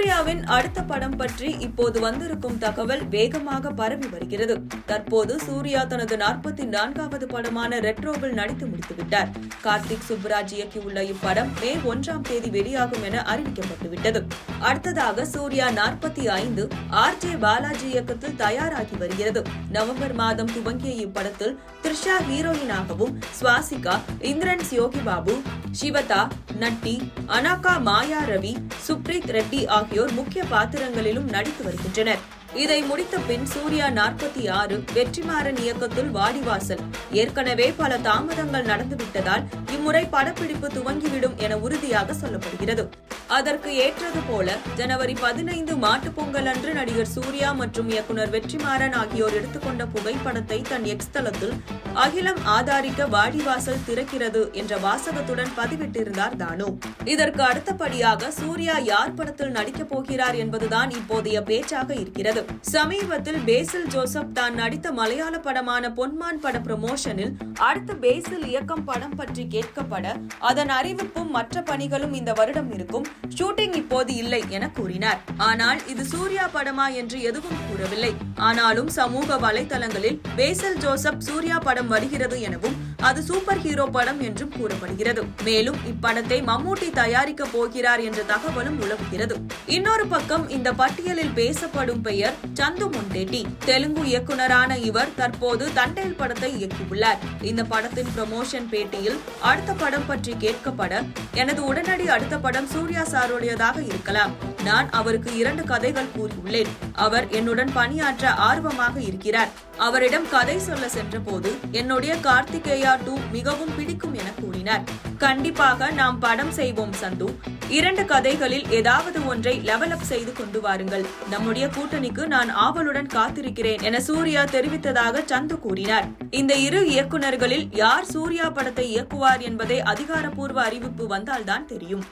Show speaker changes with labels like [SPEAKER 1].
[SPEAKER 1] சூர்யாவின் அடுத்த படம் பற்றி இப்போது வந்திருக்கும் தகவல் வேகமாக பரவி வருகிறது. தற்போது சூர்யா தனது 44வது படமான ரெட்ரோவில் நடித்து முடித்துவிட்டார். கார்த்திக் சுப்புராஜ் இயக்கியுள்ள இப்படம் மே 1ஆம் தேதி வெளியாகும் என அறிவிக்கப்பட்டுவிட்டது. அடுத்ததாக சூர்யா 45 RJ பாலாஜி இயக்கத்தில் தயாராகி வருகிறது. நவம்பர் மாதம் துவங்கிய இப்படத்தில் த்ரிஷா ஹீரோயினாகவும், ஸ்வாசிகா, இந்திரன்ஸ் யோகி பாபு, சிவதா, நட்டி, அனாகா மாயா ரவி, சுப்ரீத் ரெட்டி ஆகியோர் முக்கிய பாத்திரங்களிலும் நடித்து வருகின்றனர். இதை முடித்த பின் சூர்யா 46 வெற்றிமாறன் இயக்கத்தில் வாடிவாசல். ஏற்கனவே பல தாமதங்கள் நடந்துவிட்டதால் இம்முறை படப்பிடிப்பு துவங்கிவிடும் என உறுதியாக சொல்லப்படுகிறது. அதற்கு ஏற்றது போல ஜனவரி 15 மாட்டுப்பொங்கல் அன்று நடிகர் சூர்யா மற்றும் இயக்குனர் வெற்றிமாறன் ஆகியோர் எடுத்துக்கொண்ட புகைப்படத்தை தன் எக்ஸ் தளத்தில் அகிலம் ஆதாரிக்க வாடிவாசல் திறக்கிறது என்ற வாசகத்துடன் பதிவிட்டிருந்தார் தானு. இதற்கு அடுத்தபடியாக சூர்யா யார் படத்தில் நடிக்கப் போகிறார் என்பதுதான் இப்போதைய பேச்சாக இருக்கிறது. சமீபத்தில் பேசில் ஜோசப் தான் நடித்த மலையாள படமான பொன்மான் பட ப்ரமோஷனில் அடுத்த பேசில் இயக்கம் படம் பற்றி கேட்கப்பட அதன் அறிவிப்பும் மற்ற பணிகளும் இந்த வருடம் இருக்கும், ஷூட்டிங் இப்போது இல்லை என கூறினார். ஆனால் இது சூர்யா படமா என்று எதுவும் கூறவில்லை. ஆனாலும் சமூக வலைதளங்களில் பேசில் ஜோசப் சூர்யா படம் வருகிறது எனவும் அது சூப்பர் ஹீரோ படம் என்றும் கூறப்படுகிறது. மேலும் இப்படத்தை மம்மூட்டி தயாரிக்க போகிறார் என்ற தகவலும் உலவுகிறது. இன்னொரு பக்கம் இந்த பட்டியலில் பேசப்படும் பெயர் சந்து மொண்டேட்டி. தெலுங்கு இயக்குனரான இவர் தற்போது தண்டேல் படத்தை இயக்கியுள்ளார். இந்த படத்தின் ப்ரமோஷன் பேட்டியில் அடுத்த படம் பற்றி கேட்கப்பட, எனது உடனடி அடுத்த படம் சூர்யா சாருடையதாக இருக்கலாம். நான் அவருக்கு 2 கதைகள் கூறியுள்ளேன். அவர் என்னுடன் பணியாற்ற ஆர்வமாக இருக்கிறார். அவரிடம் கதை சொல்ல சென்ற போது என்னுடைய கார்த்திகேயா 2 மிகவும் பிடிக்கும் என கூறினார். கண்டிப்பாக நாம் படம் செய்வோம் சந்து. 2 கதைகளில் ஏதாவது ஒன்றை லெவல் அப் செய்து கொண்டு வாருங்கள். நம்முடைய கூட்டணிக்கு நான் ஆவலுடன் காத்திருக்கிறேன் என சூர்யா தெரிவித்ததாக சந்து கூறினார். இந்த 2 இயக்குனர்களில் யார் சூர்யா படத்தை இயக்குவார் என்பதை அதிகாரப்பூர்வ அறிவிப்பு வந்தால்தான் தெரியும்.